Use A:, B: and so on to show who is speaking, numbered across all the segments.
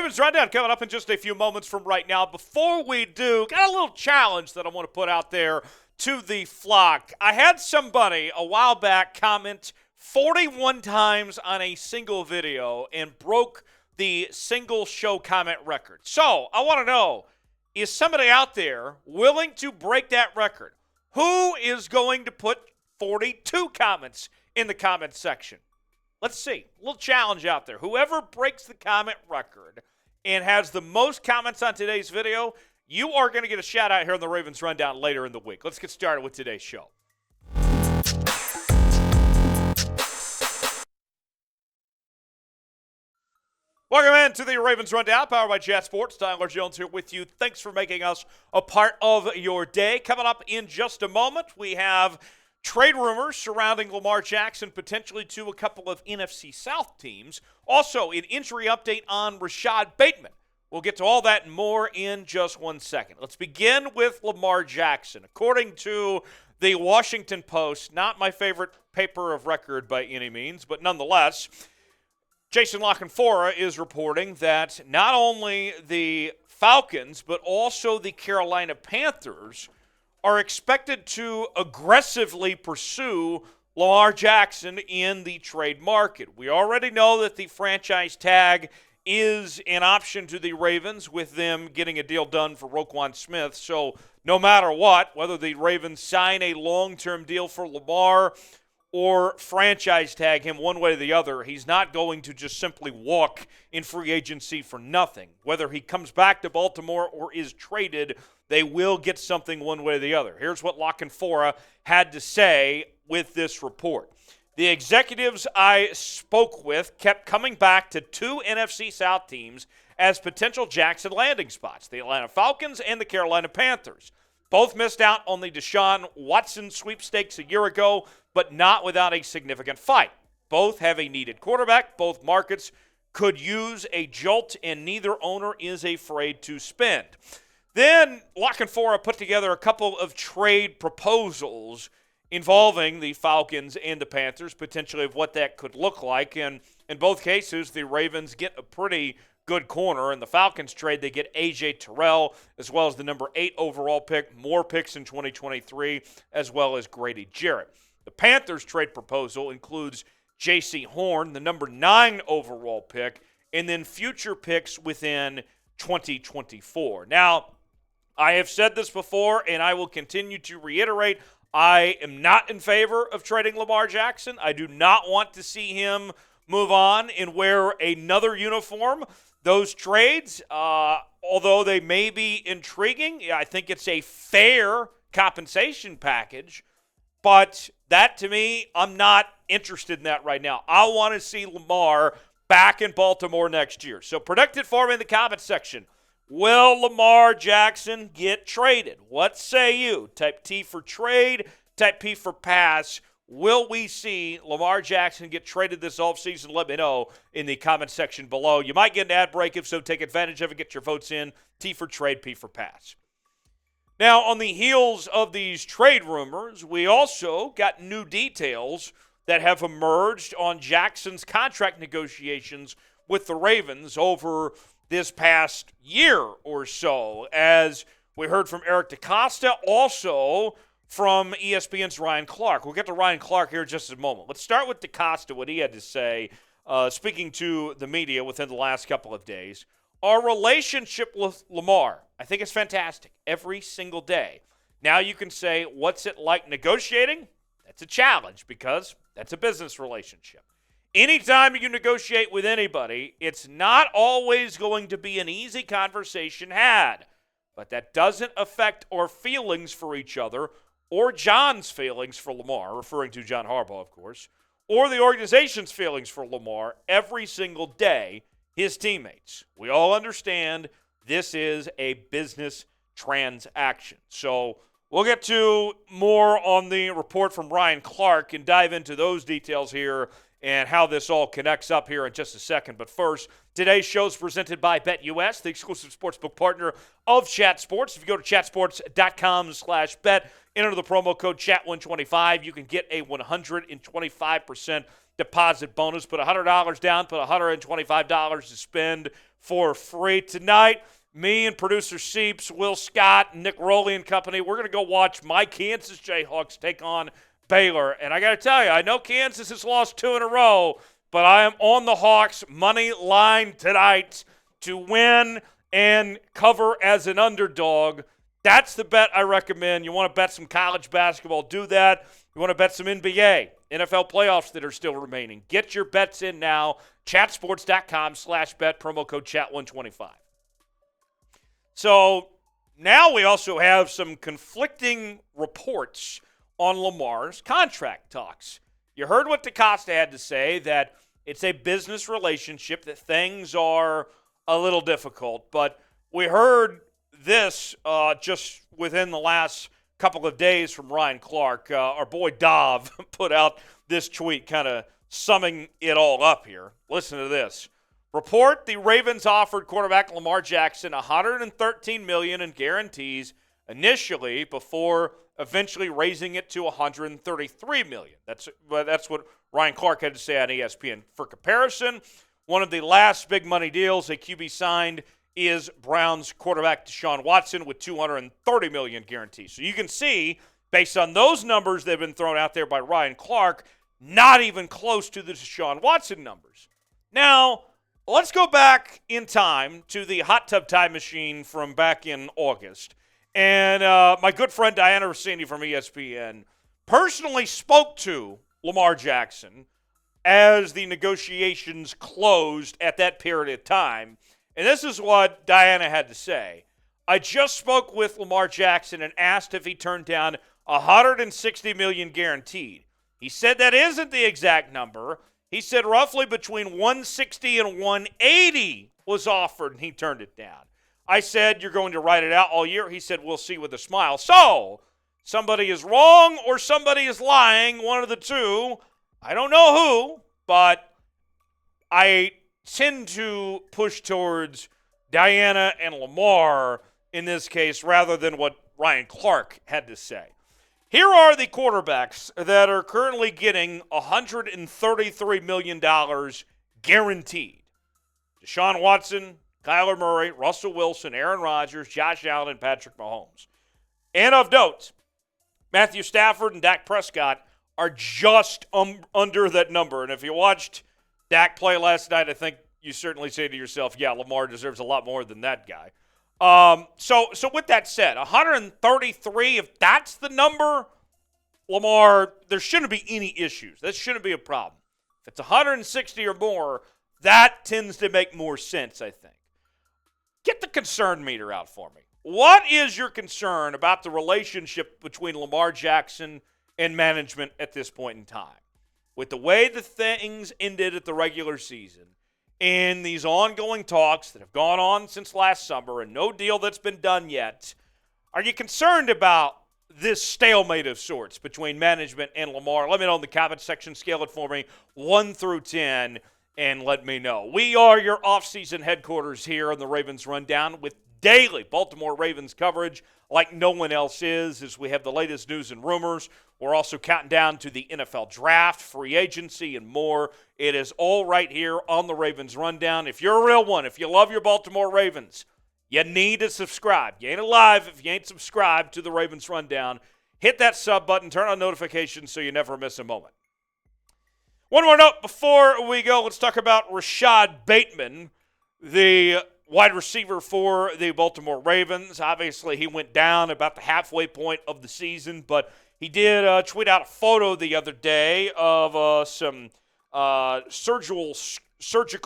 A: Ravens Rundown coming up in just a few moments from right now. Before we do, got a little challenge that I want to put out there to the flock. I had somebody a while back comment 41 times on a single video and broke the single show comment record. So I want to know, is somebody out there willing to break that record? Who is going to put 42 comments in the comment section? Let's see. A little challenge out there. Whoever breaks the comment record and has the most comments on today's video, you are going to get a shout out here on the Ravens Rundown later in the week. Let's get started with today's show. Welcome in to the Ravens Rundown, powered by Chat Sports. Tyler Jones here with you. Thanks for making us a part of your day. Coming up in just a moment, we have trade rumors surrounding Lamar Jackson, potentially to a couple of NFC South teams. Also, an injury update on Rashod Bateman. We'll get to all that and more in just 1 second. Let's begin with Lamar Jackson. According to the Washington Post, not my favorite paper of record by any means, but nonetheless, Jason Canfora is reporting that not only the Falcons, but also the Carolina Panthers are expected to aggressively pursue Lamar Jackson in the trade market. We already know that the franchise tag is an option to the Ravens with them getting a deal done for Roquan Smith. So no matter what, whether the Ravens sign a long-term deal for Lamar or franchise tag him one way or the other, he's not going to just simply walk in free agency for nothing. Whether he comes back to Baltimore or is traded, they will get something one way or the other. Here's what Canfora had to say with this report. The executives I spoke with kept coming back to two NFC South teams as potential Jackson landing spots, the Atlanta Falcons and the Carolina Panthers. Both missed out on the Deshaun Watson sweepstakes a year ago, but not without a significant fight. Both have a needed quarterback. Both markets could use a jolt, and neither owner is afraid to spend. Then Canfora put together a couple of trade proposals involving the Falcons and the Panthers, potentially of what that could look like. And in both cases, the Ravens get a pretty good corner. In the Falcons trade, they get A.J. Terrell, as well as the number 8 overall pick, more picks in 2023, as well as Grady Jarrett. The Panthers trade proposal includes J.C. Horn, the number 9 overall pick, and then future picks within 2024. Now, I have said this before, and I will continue to reiterate, I am not in favor of trading Lamar Jackson. I do not want to see him move on and wear another uniform. Those trades, although they may be intriguing, I think it's a fair compensation package. But that, to me, I'm not interested in that right now. I want to see Lamar back in Baltimore next year. So predict it for me in the comment section. Will Lamar Jackson get traded? What say you? Type T for trade, type P for pass. Will we see Lamar Jackson get traded this offseason? Let me know in the comment section below. You might get an ad break. If so, take advantage of it. Get your votes in. T for trade, P for pass. Now, on the heels of these trade rumors, we also got new details that have emerged on Jackson's contract negotiations with the Ravens over this past year or so, as we heard from Eric DeCosta, also from ESPN's Ryan Clark. We'll get to Ryan Clark here in just a moment. Let's start with DeCosta, what he had to say, speaking to the media within the last couple of days. Our relationship with Lamar, I think it's fantastic every single day. Now you can say, what's it like negotiating? That's a challenge because that's a business relationship. Anytime you negotiate with anybody, it's not always going to be an easy conversation had. But that doesn't affect our feelings for each other or John's feelings for Lamar, referring to John Harbaugh, of course, or the organization's feelings for Lamar every single day, his teammates. We all understand this is a business transaction. So we'll get to more on the report from Ryan Clark and dive into those details here and how this all connects up here in just a second. But first, today's show is presented by BetUS, the exclusive sportsbook partner of Chat Sports. If you go to chatsports.com/bet, enter the promo code CHAT125, you can get a 125% deposit bonus. Put $100 down, put $125 to spend for free. Tonight, me and producer Seeps, Will Scott, Nick Rowley and company, we're going to go watch my Kansas Jayhawks take on Baylor. And I got to tell you, I know Kansas has lost 2 in a row, but I am on the Hawks money line tonight to win and cover as an underdog. That's the bet I recommend. You want to bet some college basketball, do that. You want to bet some NBA, NFL playoffs that are still remaining. Get your bets in now. Chatsports.com/bet, promo code chat125. So now we also have some conflicting reports on Lamar's contract talks. You heard what DaCosta had to say, that it's a business relationship, that things are a little difficult. But we heard this just within the last couple of days from Ryan Clark. Our boy Dov put out this tweet kind of summing it all up here. Listen to this. Report: the Ravens offered quarterback Lamar Jackson $113 million in guarantees initially, before eventually raising it to $133 million. That's what Ryan Clark had to say on ESPN. For comparison, one of the last big money deals a QB signed is Browns quarterback Deshaun Watson with $230 million guarantees. So you can see, based on those numbers that have been thrown out there by Ryan Clark, not even close to the Deshaun Watson numbers. Now, let's go back in time to the hot tub time machine from back in August. And my good friend Diana Rossini from ESPN personally spoke to Lamar Jackson as the negotiations closed at that period of time. And this is what Diana had to say. I just spoke with Lamar Jackson and asked if he turned down $160 million guaranteed. He said that isn't the exact number. He said roughly between 160 and 180 was offered, and he turned it down. I said, you're going to write it out all year? He said, we'll see with a smile. So, somebody is wrong or somebody is lying, one of the two. I don't know who, but I tend to push towards Diana and Lamar in this case rather than what Ryan Clark had to say. Here are the quarterbacks that are currently getting $133 million guaranteed. Deshaun Watson, Kyler Murray, Russell Wilson, Aaron Rodgers, Josh Allen, and Patrick Mahomes. And of note, Matthew Stafford and Dak Prescott are just under that number. And if you watched Dak play last night, I think you certainly say to yourself, yeah, Lamar deserves a lot more than that guy. So with that said, 133, if that's the number, Lamar, there shouldn't be any issues. That shouldn't be a problem. If it's 160 or more, that tends to make more sense, I think. Get the concern meter out for me. What is your concern about the relationship between Lamar Jackson and management at this point in time? With the way the things ended at the regular season, and these ongoing talks that have gone on since last summer and no deal that's been done yet, are you concerned about this stalemate of sorts between management and Lamar? Let me know in the comment section. Scale it for me, 1 through 10, and let me know. We are your offseason headquarters here on the Ravens Rundown with daily Baltimore Ravens coverage like no one else is, as we have the latest news and rumors. We're also counting down to the NFL draft, free agency, and more. It is all right here on the Ravens Rundown. If you're a real one, if you love your Baltimore Ravens, you need to subscribe. You ain't alive if you ain't subscribed to the Ravens Rundown. Hit that sub button, turn on notifications so you never miss a moment. One more note before we go. Let's talk about Rashod Bateman, the wide receiver for the Baltimore Ravens. Obviously, he went down about the halfway point of the season, but he did tweet out a photo the other day of some surgical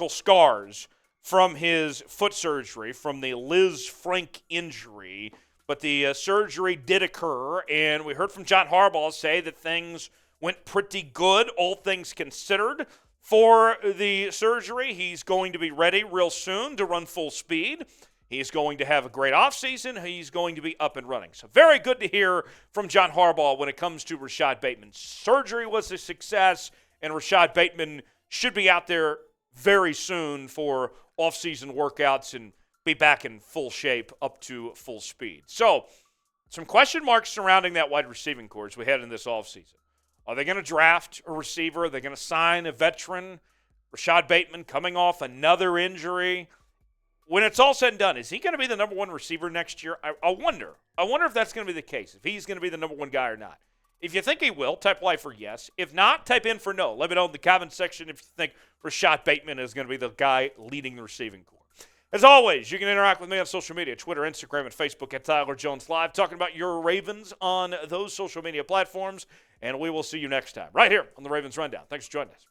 A: scars from his foot surgery, from the Lisfranc injury. But the surgery did occur, and we heard from John Harbaugh say that things went pretty good, all things considered, for the surgery. He's going to be ready real soon to run full speed. He's going to have a great offseason. He's going to be up and running. So very good to hear from John Harbaugh when it comes to Rashod Bateman. Surgery was a success, and Rashod Bateman should be out there very soon for offseason workouts and be back in full shape up to full speed. So some question marks surrounding that wide receiving corps as we head in this offseason. Are they going to draft a receiver? Are they going to sign a veteran? Rashod Bateman coming off another injury. When it's all said and done, is he going to be the number one receiver next year? I wonder. I wonder if that's going to be the case, if he's going to be the number one guy or not. If you think he will, type Y for yes. If not, type in for no. Let me know in the comment section if you think Rashod Bateman is going to be the guy leading the receiving corps. As always, you can interact with me on social media, Twitter, Instagram, and Facebook at Tyler Jones Live, talking about your Ravens on those social media platforms. And we will see you next time, right here on the Ravens Rundown. Thanks for joining us.